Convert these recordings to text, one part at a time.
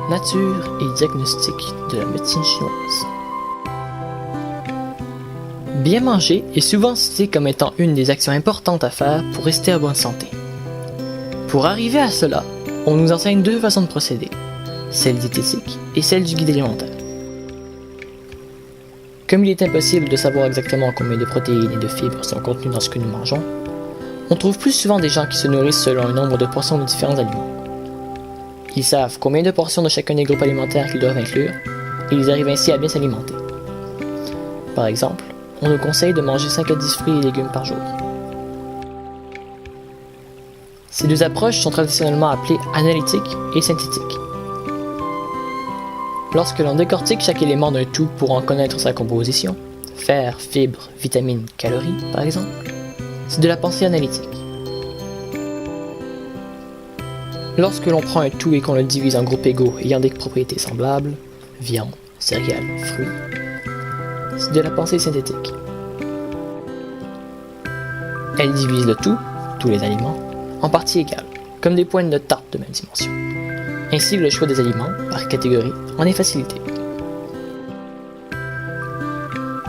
Nature et diagnostic de la médecine chinoise. Bien manger est souvent cité comme étant une des actions importantes à faire pour rester en bonne santé. Pour arriver à cela, on nous enseigne deux façons de procéder, celle diététique et celle du guide alimentaire. Comme il est impossible de savoir exactement combien de protéines et de fibres sont contenues dans ce que nous mangeons, on trouve plus souvent des gens qui se nourrissent selon un nombre de portions de différents aliments. Ils savent combien de portions de chacun des groupes alimentaires qu'ils doivent inclure, et ils arrivent ainsi à bien s'alimenter. Par exemple, on nous conseille de manger 5 à 10 fruits et légumes par jour. Ces deux approches sont traditionnellement appelées analytiques et synthétiques. Lorsque l'on décortique chaque élément d'un tout pour en connaître sa composition, fer, fibres, vitamines, calories par exemple, c'est de la pensée analytique. Lorsque l'on prend un tout et qu'on le divise en groupes égaux ayant des propriétés semblables, viande, céréales, fruits, c'est de la pensée synthétique. Elle divise le tout, tous les aliments, en parties égales, comme des pointes de tarte de même dimension. Ainsi, le choix des aliments, par catégorie, en est facilité.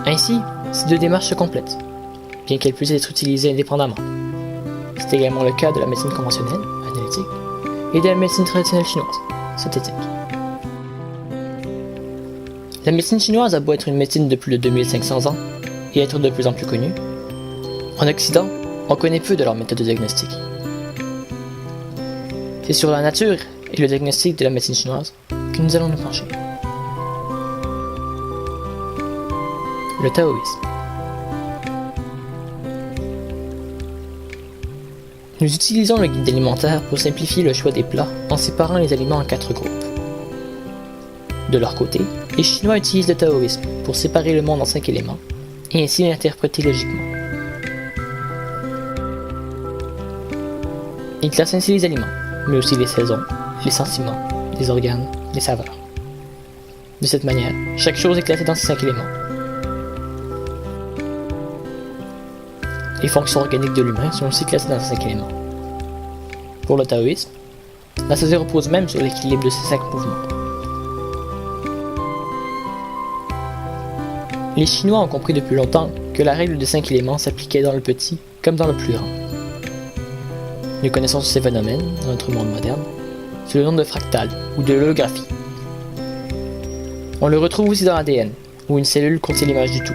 Ainsi, ces deux démarches se complètent, bien qu'elles puissent être utilisées indépendamment. C'est également le cas de la médecine conventionnelle, analytique, et de la médecine traditionnelle chinoise, synthétique. La médecine chinoise a beau être une médecine de plus de 2500 ans et être de plus en plus connue, en Occident, on connaît peu de leur méthode de diagnostic. C'est sur la nature et le diagnostic de la médecine chinoise que nous allons nous pencher. Le taoïsme. Nous utilisons le guide alimentaire pour simplifier le choix des plats en séparant les aliments en 4 groupes. De leur côté, les Chinois utilisent le taoïsme pour séparer le monde en 5 éléments et ainsi l'interpréter logiquement. Ils classent ainsi les aliments, mais aussi les saisons, les sentiments, les organes, les saveurs. De cette manière, chaque chose est classée dans ces 5 éléments. Les fonctions organiques de l'humain sont aussi classées dans ces 5 éléments. Pour le taoïsme, la santé repose même sur l'équilibre de ces 5 mouvements. Les Chinois ont compris depuis longtemps que la règle des 5 éléments s'appliquait dans le petit comme dans le plus grand. Nous connaissons ces phénomènes dans notre monde moderne sous le nom de fractal ou de holographie. On le retrouve aussi dans l'ADN, où une cellule contient l'image du tout.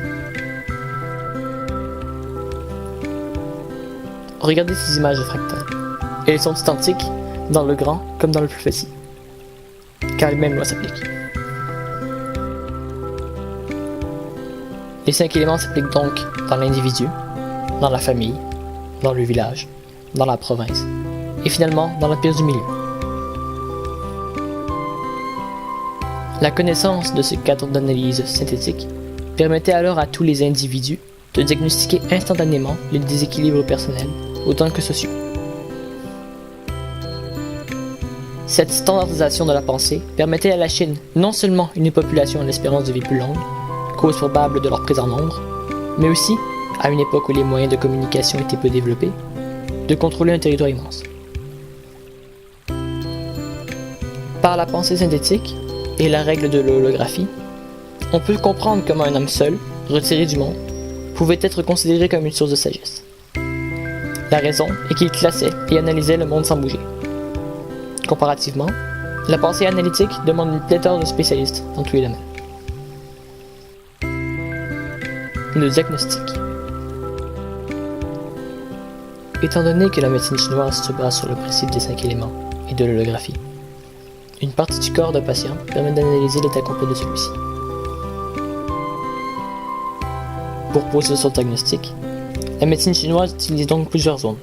Regardez ces images de fractales. Elles sont identiques dans le grand comme dans le plus petit, car les mêmes lois s'appliquent. Les 5 éléments s'appliquent donc dans l'individu, dans la famille, dans le village, dans la province, et finalement dans l'empire du milieu. La connaissance de ce cadre d'analyse synthétique permettait alors à tous les individus de diagnostiquer instantanément les déséquilibres personnels autant que sociaux. Cette standardisation de la pensée permettait à la Chine non seulement une population à l'espérance de vie plus longue, cause probable de leur prise en nombre, mais aussi, à une époque où les moyens de communication étaient peu développés, de contrôler un territoire immense. Par la pensée synthétique et la règle de l'holographie, on peut comprendre comment un homme seul, retiré du monde, pouvait être considéré comme une source de sagesse. La raison est qu'il classait et analysait le monde sans bouger. Comparativement, la pensée analytique demande une pléthore de spécialistes dans tous les domaines. Le diagnostic. Étant donné que la médecine chinoise se base sur le principe des 5 éléments et de l'holographie, une partie du corps d'un patient permet d'analyser l'état complet de celui-ci. Pour poser son diagnostic, la médecine chinoise utilise donc plusieurs zones: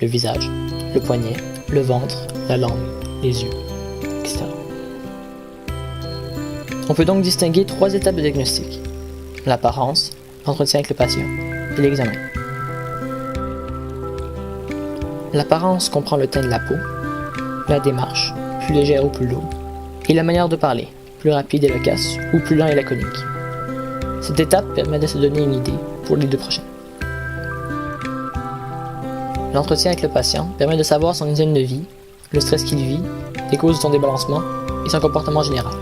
le visage, le poignet, le ventre, la langue, les yeux, etc. On peut donc distinguer 3 étapes de diagnostic: l'apparence, l'entretien avec le patient et l'examen. L'apparence comprend le teint de la peau, la démarche, plus légère ou plus lourde, et la manière de parler, plus rapide et loquace ou plus lent et laconique. Cette étape permet de se donner une idée pour les 2 prochaines. L'entretien avec le patient permet de savoir son hygiène de vie, le stress qu'il vit, les causes de son débalancement et son comportement général.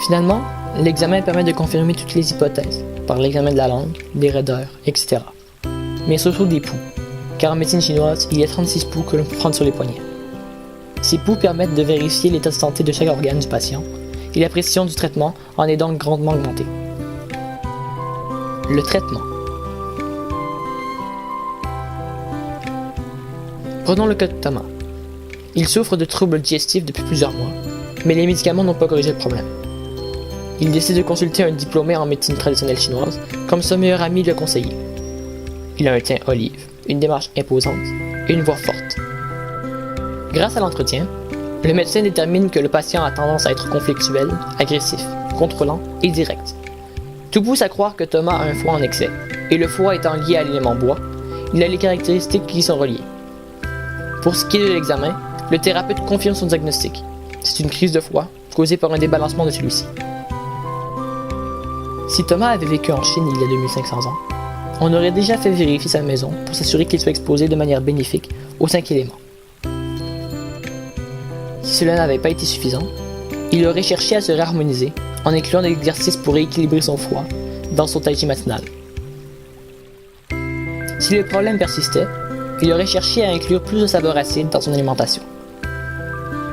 Finalement, l'examen permet de confirmer toutes les hypothèses, par l'examen de la langue, des raideurs, etc. Mais surtout des pouls, car en médecine chinoise, il y a 36 pouls que l'on peut prendre sur les poignets. Ces pouls permettent de vérifier l'état de santé de chaque organe du patient, et la précision du traitement en est donc grandement augmentée. Le traitement. Prenons le cas de Thomas. Il souffre de troubles digestifs depuis plusieurs mois, mais les médicaments n'ont pas corrigé le problème. Il décide de consulter un diplômé en médecine traditionnelle chinoise, comme son meilleur ami le conseillait. Il a un teint olive, une démarche imposante et une voix forte. Grâce à l'entretien, le médecin détermine que le patient a tendance à être conflictuel, agressif, contrôlant et direct. Tout pousse à croire que Thomas a un foie en excès, et le foie étant lié à l'élément bois, il a les caractéristiques qui y sont reliées. Pour ce qui est de l'examen, le thérapeute confirme son diagnostic. C'est une crise de foie causée par un débalancement de celui-ci. Si Thomas avait vécu en Chine il y a 2500 ans, on aurait déjà fait vérifier sa maison pour s'assurer qu'il soit exposé de manière bénéfique aux 5 éléments. Si cela n'avait pas été suffisant, il aurait cherché à se réharmoniser en incluant des exercices pour rééquilibrer son foie dans son tai chi matinal. Si le problème persistait, il aurait cherché à inclure plus de saveurs acides dans son alimentation.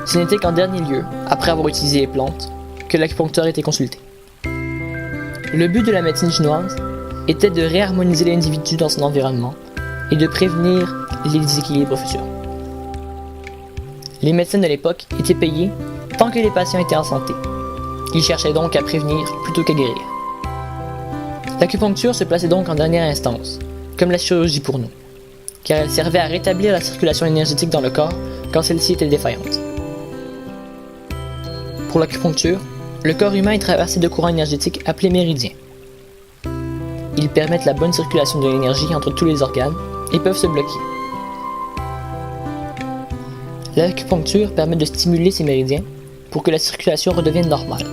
Ce n'était qu'en dernier lieu, après avoir utilisé les plantes, que l'acupuncteur était consulté. Le but de la médecine chinoise était de réharmoniser l'individu dans son environnement et de prévenir les déséquilibres futurs. Les médecins de l'époque étaient payés tant que les patients étaient en santé. Ils cherchaient donc à prévenir plutôt qu'à guérir. L'acupuncture se plaçait donc en dernière instance, comme la chirurgie pour nous, car elle servait à rétablir la circulation énergétique dans le corps quand celle-ci était défaillante. Pour l'acupuncture, le corps humain est traversé de courants énergétiques appelés méridiens. Ils permettent la bonne circulation de l'énergie entre tous les organes et peuvent se bloquer. L'acupuncture permet de stimuler ces méridiens pour que la circulation redevienne normale.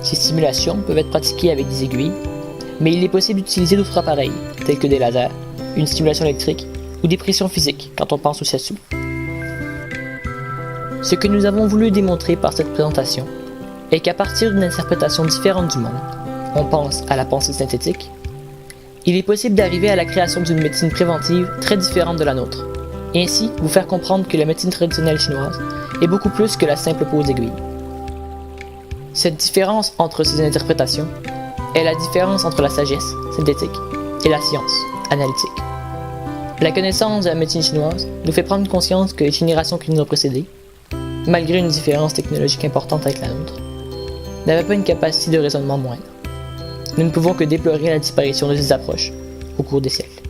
Ces stimulations peuvent être pratiquées avec des aiguilles, mais il est possible d'utiliser d'autres appareils, tels que des lasers, une stimulation électrique ou des pressions physiques quand on pense au shiatsu. Ce que nous avons voulu démontrer par cette présentation est qu'à partir d'une interprétation différente du monde, on pense à la pensée synthétique, il est possible d'arriver à la création d'une médecine préventive très différente de la nôtre, et ainsi vous faire comprendre que la médecine traditionnelle chinoise est beaucoup plus que la simple pose d'aiguille. Cette différence entre ces interprétations est la différence entre la sagesse synthétique et la science analytique. La connaissance de la médecine chinoise nous fait prendre conscience que les générations qui nous ont précédées, malgré une différence technologique importante avec la nôtre, n'avaient pas une capacité de raisonnement moindre. Nous ne pouvons que déplorer la disparition de ces approches au cours des siècles.